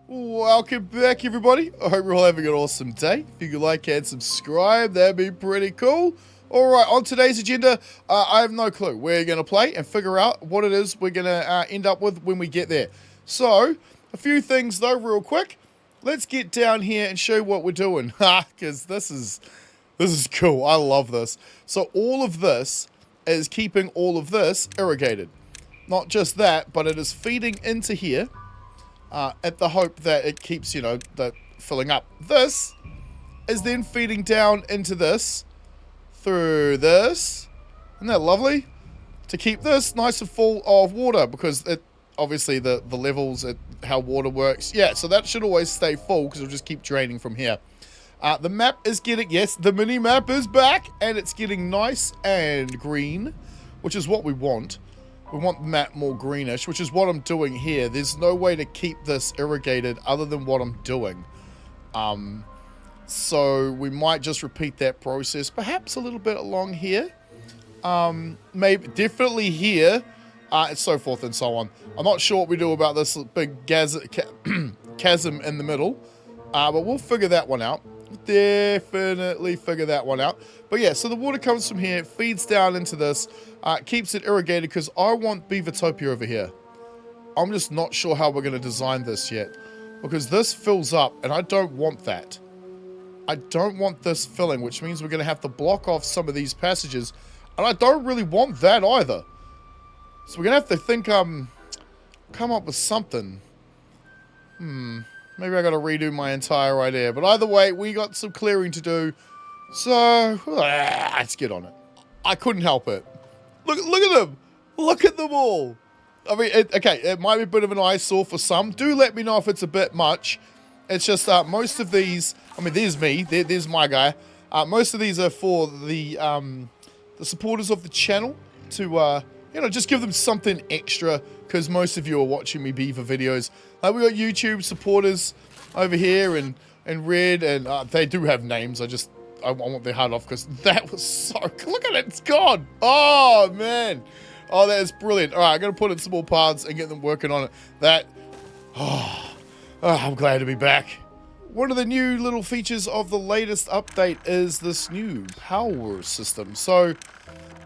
Welcome back, everybody. I hope you're all having an awesome day. If you could like and subscribe, that'd be pretty cool. Alright, on today's agenda, I have no clue. We're going to play and figure out what it is we're going to end up with when we get there. So, a few things though, real quick. Let's get down here and show you what we're doing. Because this is cool. I love this. So, all of this is keeping all of this irrigated. Not just that, but it is feeding into here. At the hope that it keeps, that filling up. This is then feeding down into this, through this. Isn't that lovely? To keep this nice and full of water, because it obviously the levels, how water works. Yeah, so that should always stay full, because it'll just keep draining from here. The map is getting, yes, the mini map is back, and it's getting nice and green, which is what we want. We want the map more greenish, which is what I'm doing here. There's no way to keep this irrigated other than what I'm doing. So we might just repeat that process, perhaps a little bit along here. Maybe, definitely here, and so forth and so on. I'm not sure what we do about this big chasm in the middle, but we'll figure that one out. Definitely figure that one out. But yeah, so the water comes from here, feeds down into this, keeps it irrigated, because I want Beavertopia over here. I'm just not sure how we're going to design this yet, because this fills up, and I don't want that. I don't want this filling, which means we're going to have to block off some of these passages, and I don't really want that either. So we're going to have to think, come up with something. Maybe I got to redo my entire idea. But either way, we got some clearing to do. So, let's get on it. I couldn't help it. Look at them. Look at them all. I mean, it might be a bit of an eyesore for some. Do let me know if it's a bit much. It's just most of these, I mean, there's me. There's my guy. Most of these are for the supporters of the channel to, just give them something extra, because most of you are watching me beaver videos. We got YouTube supporters over here and red, and they do have names. I want their heart off, because that was so, look at it, it's gone. Oh man, oh, that is brilliant. All right, I'm gonna put in some more paths and get them working on it. I'm glad to be back. One of the new little features of the latest update is this new power system. So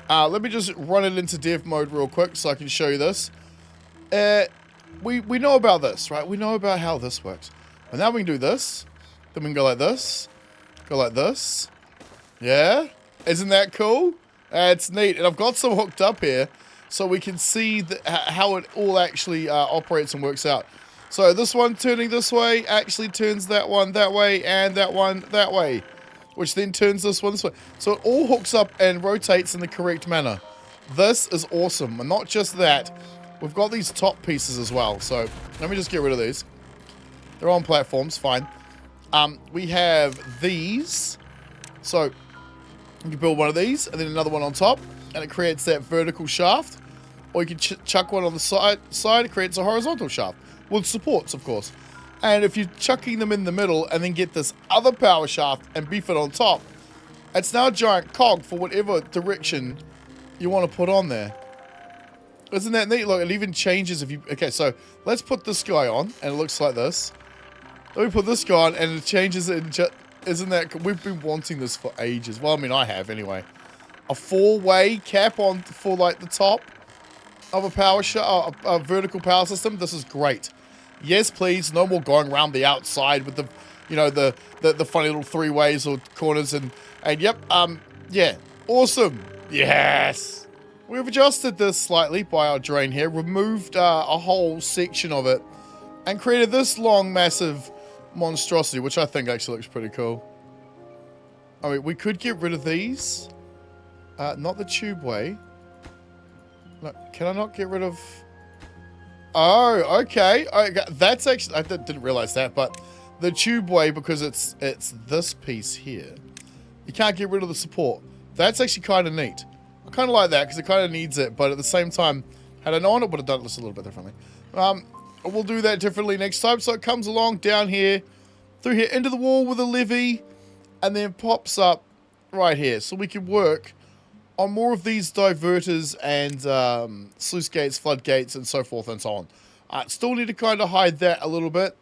let me just run it into dev mode real quick so I can show you this. We know about this, right? We know about how this works. And now we can do this. Then we can go like this. Go like this. Yeah? Isn't that cool? It's neat. And I've got some hooked up here so we can see how it all actually operates and works out. So this one turning this way actually turns that one that way, and that one that way, which then turns this one this way. So it all hooks up and rotates in the correct manner. This is awesome. And not just that, we've got these top pieces as well. So let me just get rid of these. They're on platforms, fine. We have these. So you can build one of these and then another one on top, and it creates that vertical shaft. Or you can chuck one on the side, it creates a horizontal shaft. With supports, of course. And if you're chucking them in the middle and then get this other power shaft and beef it on top, it's now a giant cog for whatever direction you want to put on there. Isn't that neat? Look, it even changes if you... Okay, so let's put this guy on, and it looks like this. Then we put this guy on, and it changes it. Isn't that... We've been wanting this for ages. Well, I mean, I have, anyway. A four-way cap on for, like, the top of a power a vertical power system. This is great. Yes, please. No more going around the outside with the, the funny little three ways or corners and yep. Yeah. Awesome. Yes. We've adjusted this slightly by our drain here, removed a whole section of it, and created this long, massive monstrosity, which I think actually looks pretty cool. I mean, we could get rid of these. Not the tube way. No, can I not get rid of... Oh, okay. That's actually... I didn't realize that, but the tube way, because it's this piece here. You can't get rid of the support. That's actually kind of neat. I kind of like that, because it kind of needs it, but at the same time, had I known it, would have done this a little bit differently. We'll do that differently next time. So it comes along down here, through here, into the wall with a levee, and then pops up right here. So we can work on more of these diverters and sluice gates, floodgates, and so forth and so on. Still need to kind of hide that a little bit.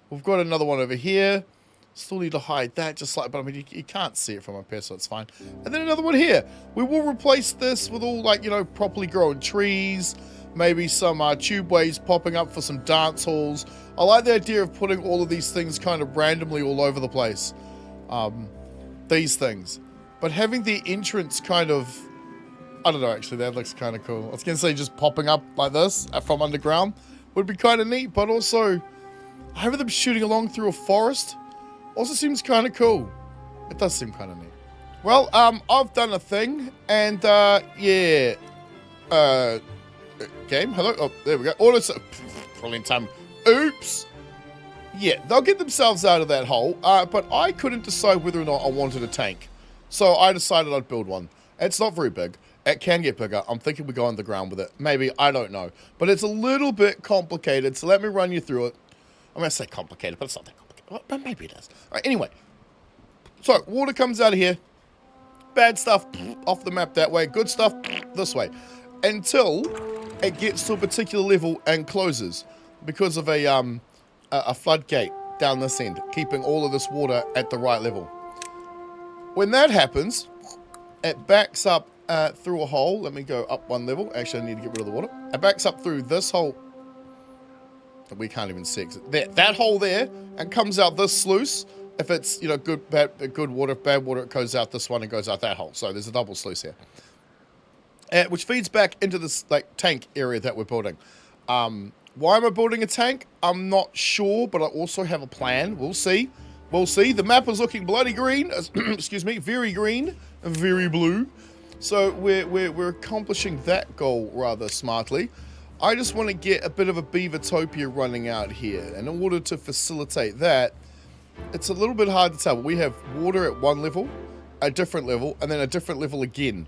We've got another one over here. Still need to hide that just like, but I mean, you can't see it from up here, so it's fine. And then another one here. We will replace this with all, like, you know, properly grown trees. Maybe some tube ways popping up for some dance halls. I like the idea of putting all of these things kind of randomly all over the place. These things. But having the entrance kind of, I don't know, actually, that looks kind of cool. I was going to say just popping up like this from underground would be kind of neat, but also having them shooting along through a forest also seems kind of cool. It does seem kind of neat. Well, I've done a thing, and, yeah. Game, hello? Oh, there we go. Auto, brilliant time. Oops. Yeah, they'll get themselves out of that hole, but I couldn't decide whether or not I wanted a tank. So I decided I'd build one. It's not very big. It can get bigger. I'm thinking we go underground with it. Maybe, I don't know. But it's a little bit complicated, so let me run you through it. I'm going to say complicated, but it's not that complicated. But maybe it is. All right, anyway. So, water comes out of here. Bad stuff off the map that way. Good stuff this way. Until it gets to a particular level and closes. Because of a floodgate down this end. Keeping all of this water at the right level. When that happens, it backs up through a hole. Let me go up one level. Actually, I need to get rid of the water. It backs up through this hole. We can't even see it. That hole there, and comes out this sluice. If it's, you know, good water, bad water, it goes out this one and goes out that hole. So there's a double sluice here. Which feeds back into this, like, tank area that we're building. Why am I building a tank? I'm not sure, but I also have a plan. We'll see. We'll see. The map is looking bloody green. Excuse me, very green, very blue. So we're accomplishing that goal rather smartly. I just want to get a bit of a beavertopia running out here. And in order to facilitate that, it's a little bit hard to tell. But we have water at one level, a different level, and then a different level again.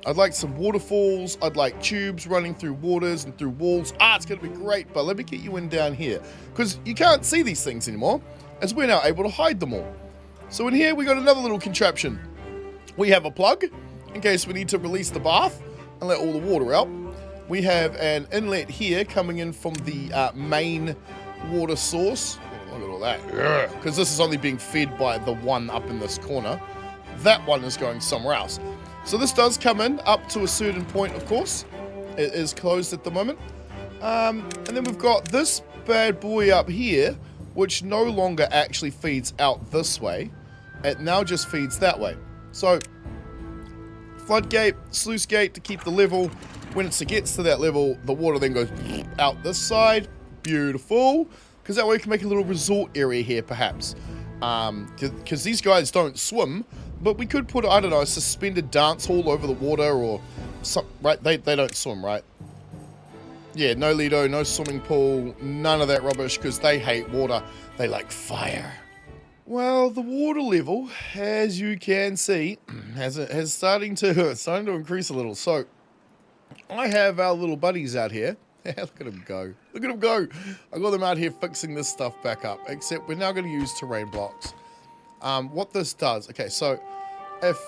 I'd like some waterfalls. I'd like tubes running through waters and through walls. It's going to be great, but let me get you in down here. Because you can't see these things anymore, as we're now able to hide them all. So in here, we got another little contraption. We have a plug, in case we need to release the bath and let all the water out. We have an inlet here coming in from the main water source. Look at all that. Because this is only being fed by the one up in this corner. That one is going somewhere else. So this does come in up to a certain point, of course. It is closed at the moment. And then we've got this bad boy up here, which no longer actually feeds out this way. It now just feeds that way. So, floodgate, sluice gate to keep the level. When it gets to that level, the water then goes out this side. Beautiful. Because that way we can make a little resort area here, perhaps. Because these guys don't swim, but we could put, I don't know, a suspended dance hall over the water or something, right? They don't swim, right? Yeah, no Lido, no swimming pool, none of that rubbish, because they hate water. They like fire. Well, the water level, as you can see, has starting to increase a little. So, I have our little buddies out here. Yeah, look at them go. Look at them go. I got them out here fixing this stuff back up. Except we're now going to use terrain blocks. What this does... Okay, so if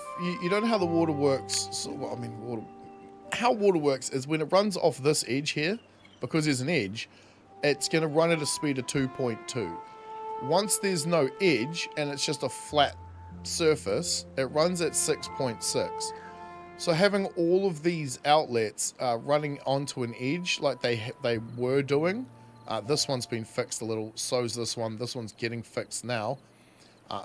you don't know how the water works... So, well, I mean, how water works is when it runs off this edge here, because there's an edge, it's going to run at a speed of 2.2. Once there's no edge, and it's just a flat surface, it runs at 6.6. So having all of these outlets running onto an edge like they were doing, this one's been fixed a little, so's this one's getting fixed now,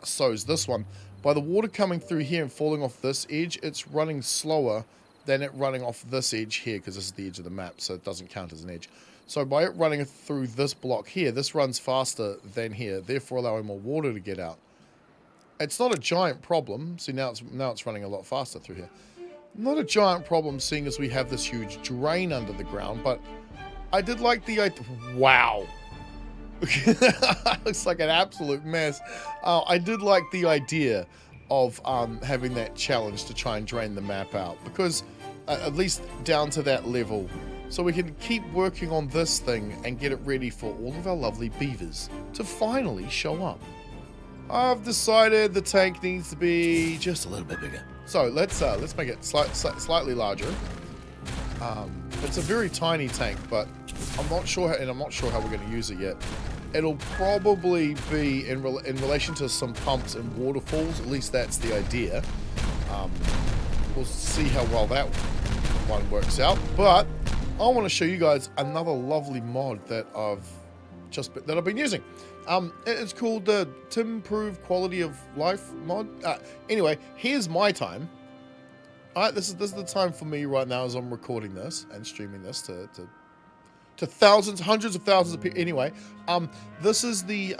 so's this one. By the water coming through here and falling off this edge, it's running slower than it running off this edge here, because this is the edge of the map, so it doesn't count as an edge. So by it running through this block here, this runs faster than here, therefore allowing more water to get out. It's not a giant problem. See, now it's running a lot faster through here. Not a giant problem, seeing as we have this huge drain under the ground, but I did like the idea. Wow. Looks like an absolute mess. I did like the idea of having that challenge to try and drain the map out, because at least down to that level, so we can keep working on this thing and get it ready for all of our lovely beavers to finally show up. I've decided the tank needs to be just a little bit bigger. So let's make it slightly larger. It's a very tiny tank, but I'm not sure how we're going to use it yet. it'll probably be in relation to some pumps and waterfalls. At least that's the idea. We'll see how well that one works out. But I want to show you guys another lovely mod that I've been using. It's called the Timberborn Quality of Life mod. Anyway, here's my time. All right, this is the time for me right now as I'm recording this and streaming this to thousands, hundreds of thousands of people. Anyway, this is the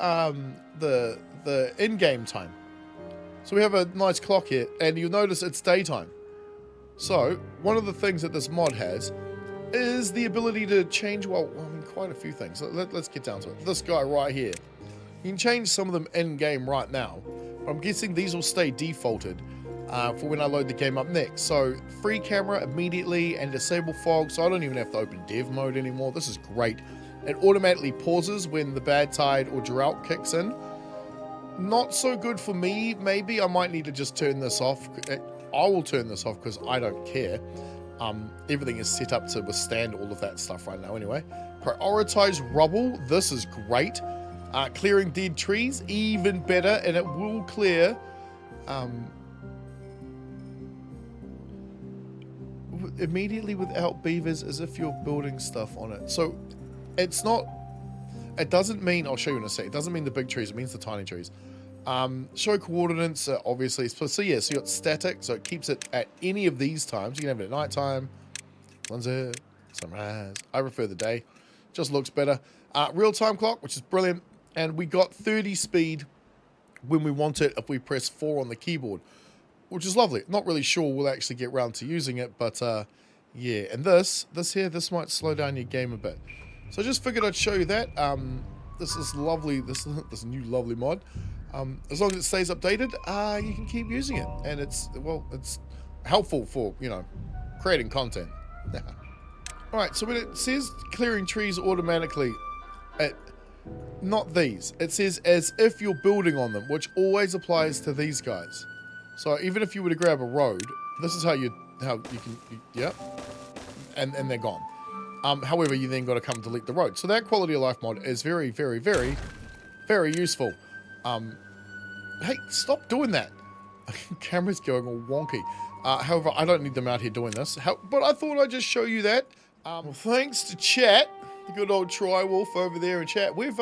in-game time. So we have a nice clock here, and you'll notice it's daytime. So one of the things that this mod has is the ability to change, well, I mean, quite a few things. So let's get down to it. This guy right here, you can change some of them in-game right now. I'm guessing these will stay defaulted for when I load the game up next. So free camera immediately and disable fog, so I don't even have to open dev mode anymore. This is great. It automatically pauses when the bad tide or drought kicks in. Not so good for me. Maybe I might need to just turn this off. I will turn this off because I don't care. Everything is set up to withstand all of that stuff right now anyway. Prioritize rubble. This is great. Clearing dead trees, even better, and it will clear immediately without beavers as if you're building stuff on it. So it's not, it doesn't mean, I'll show you in a sec, it doesn't mean the big trees, it means the tiny trees. Show coordinates, obviously. So yeah, so you got static, so it keeps it at any of these times. You can have it at night time, sunset, sunrise. I prefer the day, just looks better. Real-time clock, which is brilliant, and we got 30 speed when we want it if we press 4 on the keyboard, which is lovely. Not really sure we'll actually get round to using it, but yeah. And this might slow down your game a bit. So I just figured I'd show you that. This is lovely. This new lovely mod. As long as it stays updated, you can keep using it, and it's helpful for, you know, creating content. All right. So when it says clearing trees automatically, not these. It says as if you're building on them, which always applies to these guys. So even if you were to grab a road, this is how you can, yeah, and they're gone. However, you then got to come delete the road. So that quality of life mod is very, very, very, very useful. Hey, stop doing that. Camera's going all wonky. However, I don't need them out here doing this. But I thought I'd just show you that. Well, thanks to chat, the good old Tri-Wolf over there in chat. We've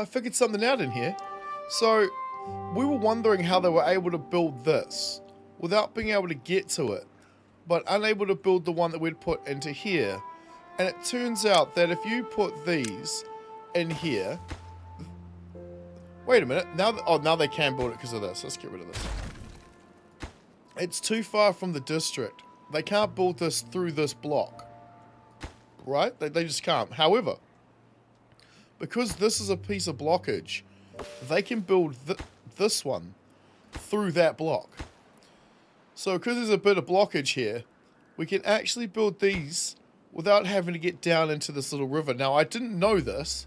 figured something out in here. So we were wondering how they were able to build this without being able to get to it, but unable to build the one that we'd put into here. And it turns out that if you put these in here, wait a minute, now they can build it because of this. Let's get rid of this. It's too far from the district. They can't build this through this block, right? They just can't. However, because this is a piece of blockage, they can build this one through that block. So because there's a bit of blockage here, we can actually build these without having to get down into this little river. Now, I didn't know this.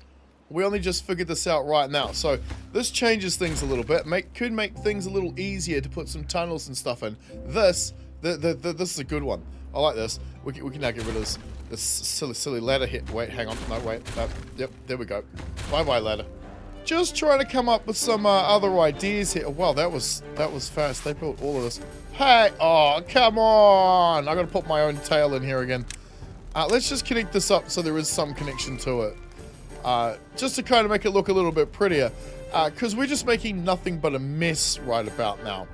We only just figured this out right now. So this changes things a little bit. Could make things a little easier to put some tunnels and stuff in. This is a good one. I like this. We can now get rid of this silly ladder here. Wait, hang on. No, wait. No. Yep, there we go. Bye-bye, ladder. Just trying to come up with some other ideas here. Oh, wow, that was fast. They built all of this. Hey, oh, come on. I got to put my own tail in here again. Let's just connect this up so there is some connection to it. Just to kind of make it look a little bit prettier. Because we're just making nothing but a mess right about now.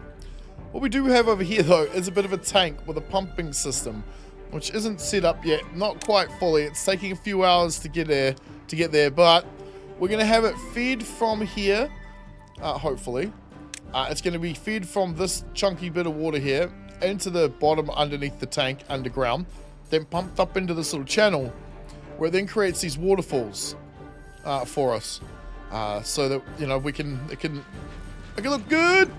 What we do have over here, though, is a bit of a tank with a pumping system, which isn't set up yet. Not quite fully. It's taking a few hours to get there, but we're going to have it fed from here, hopefully. It's going to be fed from this chunky bit of water here into the bottom underneath the tank underground, then pumped up into this little channel where it then creates these waterfalls for us, so that, you know, it can make it look good.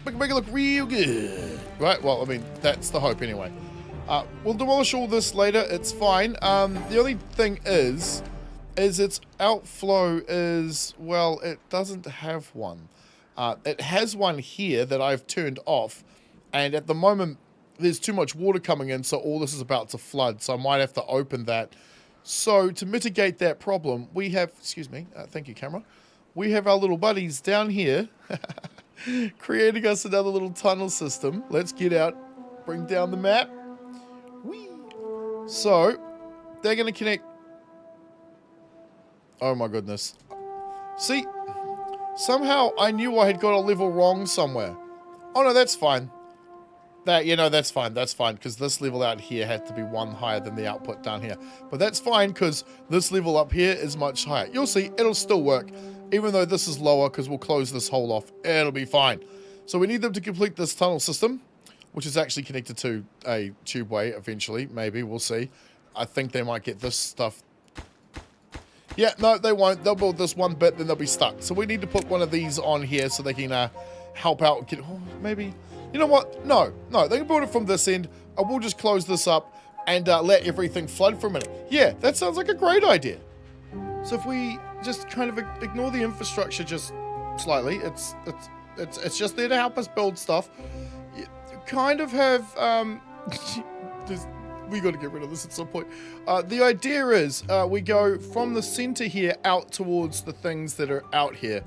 Make it look real good. Right? Well, I mean, that's the hope anyway. We'll demolish all this later. It's fine. The only thing is its outflow is, well, it doesn't have one. It has one here that I've turned off, and at the moment there's too much water coming in, so all this is about to flood, so I might have to open that So to mitigate that problem, we have, excuse me, thank you, camera. We have our little buddies down here creating us another little tunnel system. Let's get out, bring down the map. Whee! So they're going to connect. Oh my goodness. See, somehow I knew I had got a level wrong somewhere. Oh no, that's fine. That's fine, because this level out here had to be one higher than the output down here. But that's fine, because this level up here is much higher. You'll see, it'll still work, even though this is lower, because we'll close this hole off. It'll be fine. So we need them to complete this tunnel system, which is actually connected to a tubeway eventually, maybe, we'll see. I think they might get this stuff. Yeah, no, they won't. They'll build this one bit, then they'll be stuck. So we need to put one of these on here so they can help out. Get, oh, maybe... You know what? No, they can build it from this end. I will just close this up and let everything flood for a minute. Yeah, that sounds like a great idea. So if we just kind of ignore the infrastructure just slightly, it's just there to help us build stuff. You kind of have we got to get rid of this at some point. The idea is we go from the center here out towards the things that are out here.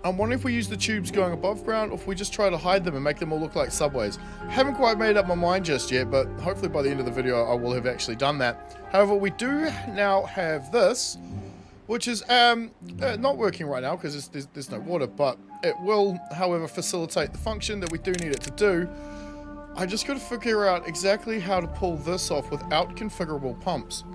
I'm wondering if we use the tubes going above ground or if we just try to hide them and make them all look like subways. Haven't quite made up my mind just yet, but hopefully by the end of the video I will have actually done that. However, we do now have this, which is not working right now because there's no water, but it will, however, facilitate the function that we do need it to do. I just got to figure out exactly how to pull this off without configurable pumps.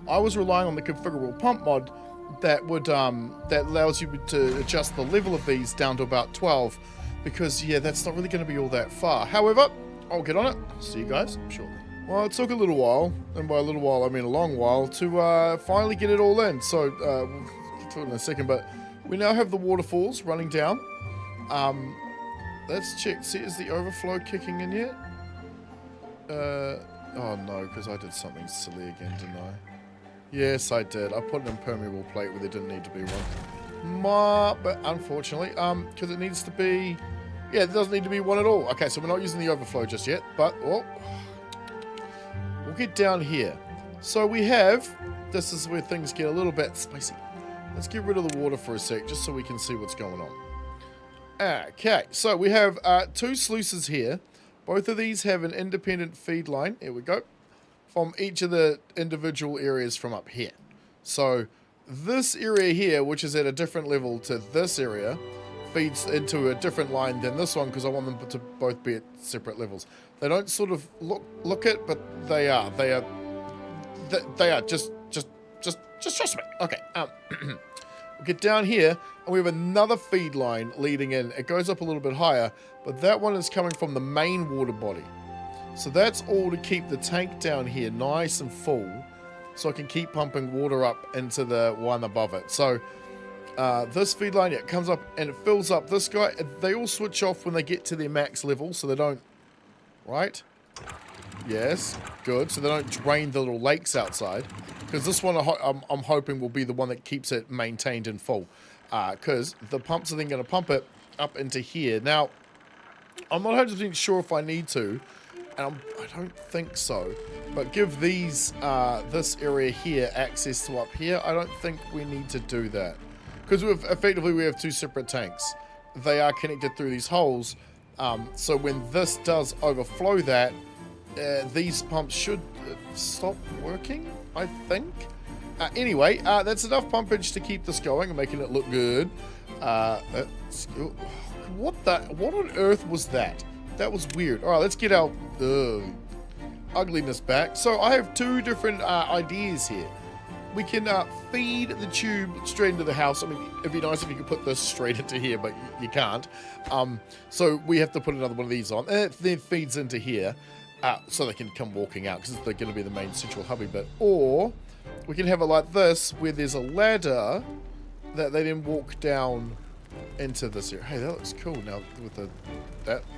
I was relying on the configurable pump mod that would that allows you to adjust the level of these down to about 12, because yeah, that's not really going to be all that far. However, I'll get on it. See you guys shortly. Well, it took a little while, and by a little while I mean a long while, to finally get it all in. So we'll get to it in a second, but we now have the waterfalls running down. Let's check. See, is the overflow kicking in yet? Oh no, because I did something silly again, didn't I? Yes, I did. I put an impermeable plate where there didn't need to be one. But unfortunately, because it needs to be... Yeah, it doesn't need to be one at all. Okay, so we're not using the overflow just yet, but we'll get down here. So we have... This is where things get a little bit spicy. Let's get rid of the water for a sec, just so we can see what's going on. Okay, so we have 2 sluices here. Both of these have an independent feed line. Here we go. From each of the individual areas from up here. So this area here, which is at a different level to this area, feeds into a different line than this one, because I want them to both be at separate levels. They don't sort of look it, but they are. They are. Just trust me. Okay. We'll get down here, and we have another feed line leading in. It goes up a little bit higher, but that one is coming from the main water body. So that's all to keep the tank down here nice and full, so I can keep pumping water up into the one above it. So this feed line, it comes up and it fills up this guy. They all switch off when they get to their max level, so they don't, right? Yes, good. So they don't drain the little lakes outside, because this one I'm hoping will be the one that keeps it maintained and full, because the pumps are then going to pump it up into here. Now, I'm not 100% sure if I need to. I don't think so, but give these this area here access to up here. I don't think we need to do that, because effectively we have 2 separate tanks. They are connected through these holes, so when this does overflow that, these pumps should stop working, I think. Anyway, that's enough pumpage to keep this going and making it look good. What on earth was that? That was weird. Alright, let's get our ugliness back. So I have 2 different ideas here. We can feed the tube straight into the house. I mean, it'd be nice if you could put this straight into here, but you can't. So we have to put another one of these on. And it then feeds into here, so they can come walking out, because they're going to be the main central hubby bit. Or we can have it like this, where there's a ladder that they then walk down into this area. Hey, that looks cool now with the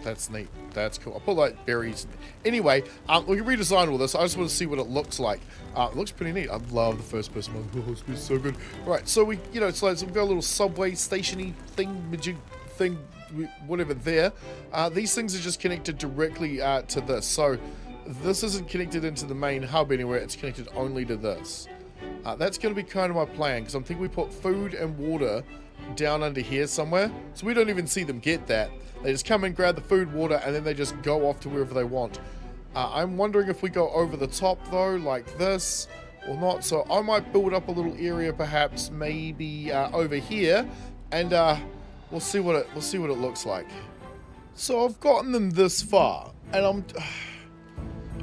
that's neat. That's cool. I'll put like berries. Anyway, we can redesign all this. I just want to see what it looks like. It looks pretty neat. I love the first person one. Oh, it's so good. Right, so we, so we've got a little subway stationy thing, whatever there. These things are just connected directly to this. So this isn't connected into the main hub anywhere. It's connected only to this. That's going to be kind of my plan, because I'm thinking we put food and water down under here somewhere, so we don't even see them get that. They just come in, grab the food, water, and then they just go off to wherever they want. I'm wondering if we go over the top though, like this, or not. So I might build up a little area, perhaps, maybe over here, and we'll see what it looks like. So I've gotten them this far, and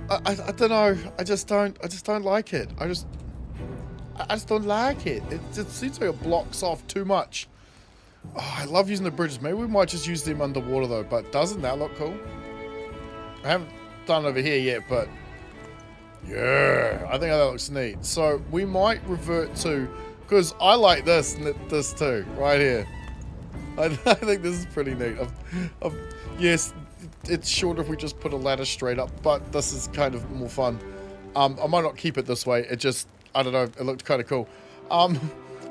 I don't know. I just don't like it. I just don't like it. It just seems like it blocks off too much. Oh, I love using the bridges. Maybe we might just use them underwater though. But doesn't that look cool? I haven't done over here yet, but yeah, I think that looks neat. So we might revert to, because I like this and this too, right here. I think this is pretty neat. Yes, it's shorter if we just put a ladder straight up, but this is kind of more fun. I might not keep it this way. It just, I don't know, it looked kind of cool.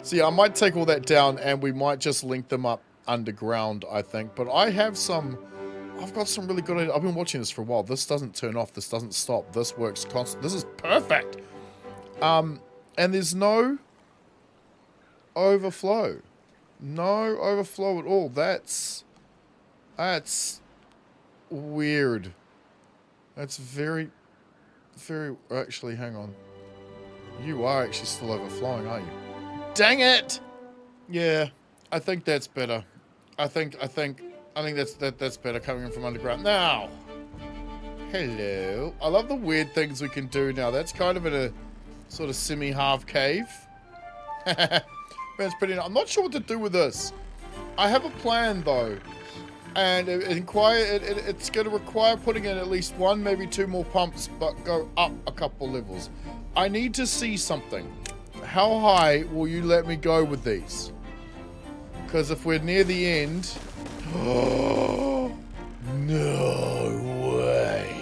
So yeah, I might take all that down and we might just link them up underground, I think. But I've got some really good ideas. I've been watching this for a while. This doesn't turn off. This doesn't stop. This works constant. This is perfect. And there's no overflow. No overflow at all. That's weird. That's very, actually, hang on. You are actually still overflowing, aren't you? Dang it! Yeah, I think that's better. I think that's better coming in from underground. Now, hello. I love the weird things we can do now. That's kind of in a sort of semi-half cave. That's pretty nice. I'm not sure what to do with this. I have a plan though, and it's going to require putting in at least one, maybe two more pumps, but go up a couple levels. I need to see something. How high will you let me go with these? Because if we're near the end... Oh, no way.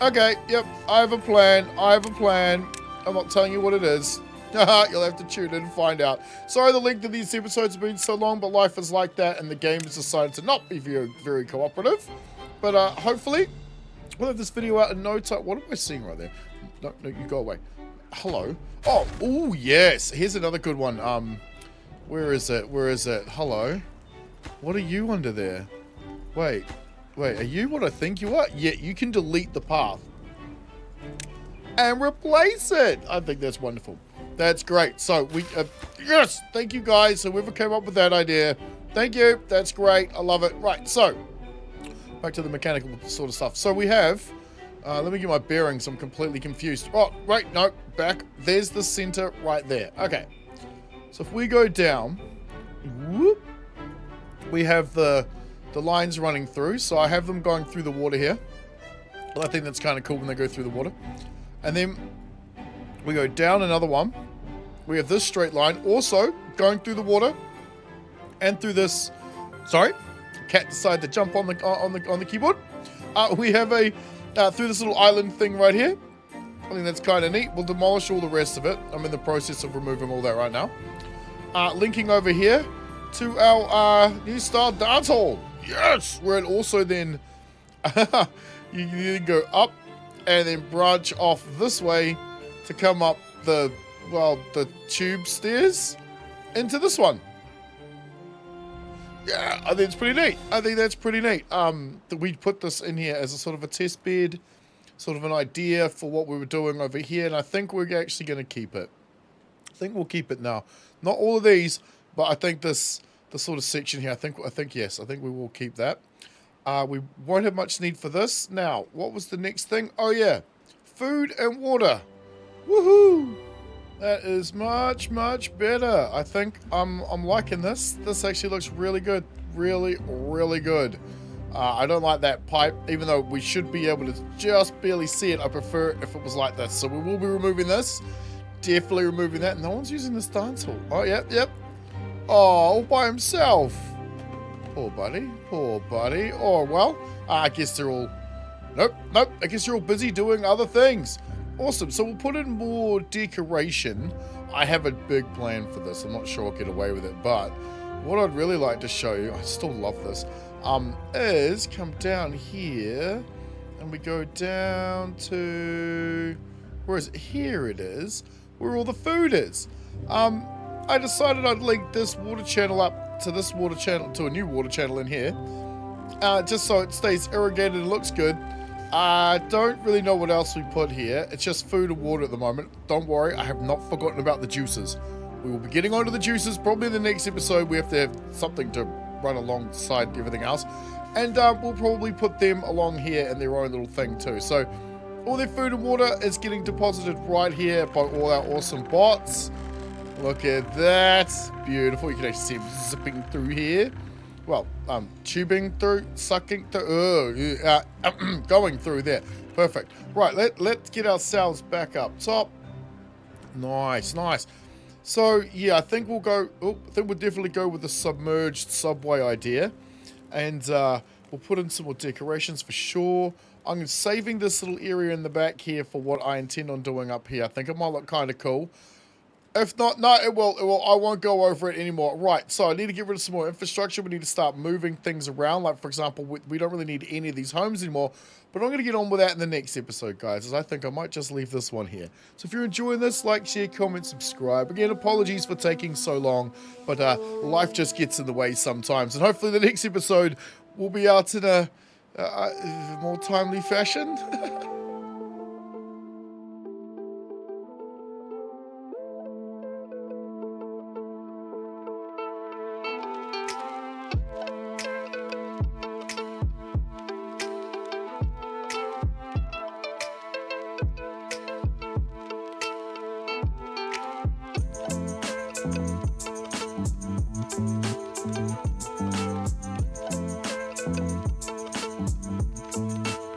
Okay, yep, I have a plan. I'm not telling you what it is. You'll have to tune in and find out. Sorry the length of these episodes have been so long, but life is like that, and the game has decided to not be very, very cooperative. But hopefully, we'll have this video out in no time. What am I seeing right there? No, you go away. Hello. Oh, yes. Here's another good one. Where is it? Hello. What are you under there? Wait, are you what I think you are? Yeah, you can delete the path and replace it. I think that's wonderful. That's great. So we, yes, thank you guys. Whoever came up with that idea, thank you. That's great. I love it. Right, so back to the mechanical sort of stuff. So we have, let me get my bearings. I'm completely confused. Oh, right, no, back. There's the center right there. Okay. So if we go down, whoop, we have the lines running through. So I have them going through the water here. Well, I think that's kind of cool when they go through the water. And then we go down another one. We have this straight line also going through the water and through this. Sorry, cat decided to jump on the keyboard. We have a through this little island thing right here. I think that's kind of neat. We'll demolish all the rest of it. I'm in the process of removing all that right now. Linking over here to our new style dance hall. Yes, where it also then you then go up and then branch off this way to come up the tube stairs into this one. Yeah, I think it's pretty neat. I think that's pretty neat. That we put this in here as a sort of a test bed, sort of an idea for what we were doing over here, and I think we're actually going to keep it. I think we'll keep it now. Not all of these, but I think the sort of section here, I think yes, I think we will keep that. We won't have much need for this. Now, what was the next thing? Oh yeah, food and water. Woohoo! That is much, much better. I think I'm liking this. This actually looks really good. Really, really good. I don't like that pipe, even though we should be able to just barely see it. I prefer it if it was like this. So we will be removing this. Definitely removing that. No one's using this dance hall. Oh, yep. Oh, all by himself. Poor buddy. Oh, well, I guess they're all... Nope. I guess they're all busy doing other things. Awesome. So we'll put in more decoration. I have a big plan for this. I'm not sure I'll get away with it, but what I'd really like to show you, I still love this, is come down here And we go down to... where is it? Here it is. Where all the food is. I decided I'd link this water channel up to this water channel, to a new water channel in here. Just so it stays irrigated and looks good. I don't really know what else we put here. It's just food and water at the moment. Don't worry, I have not forgotten about the juices. We will be getting onto the juices probably in the next episode. We have to have something to run alongside everything else. And we'll probably put them along here in their own little thing too. So all their food and water is getting deposited right here by all our awesome bots. Look at that. Beautiful. You can actually see them zipping through here. Well, tubing through, sucking through, going through there. Perfect. Right, let's get ourselves back up top. Nice, nice. So, yeah, I think we'll go, I think we'll definitely go with the submerged subway idea. And we'll put in some more decorations for sure. I'm saving this little area in the back here for what I intend on doing up here. I think it might look kind of cool. If not, no, it will. I won't go over it anymore. Right, so I need to get rid of some more infrastructure. We need to start moving things around. Like, for example, we don't really need any of these homes anymore. But I'm going to get on with that in the next episode, guys, as I think I might just leave this one here. So if you're enjoying this, like, share, comment, subscribe. Again, apologies for taking so long, but life just gets in the way sometimes. And hopefully the next episode will be out in a more timely fashion.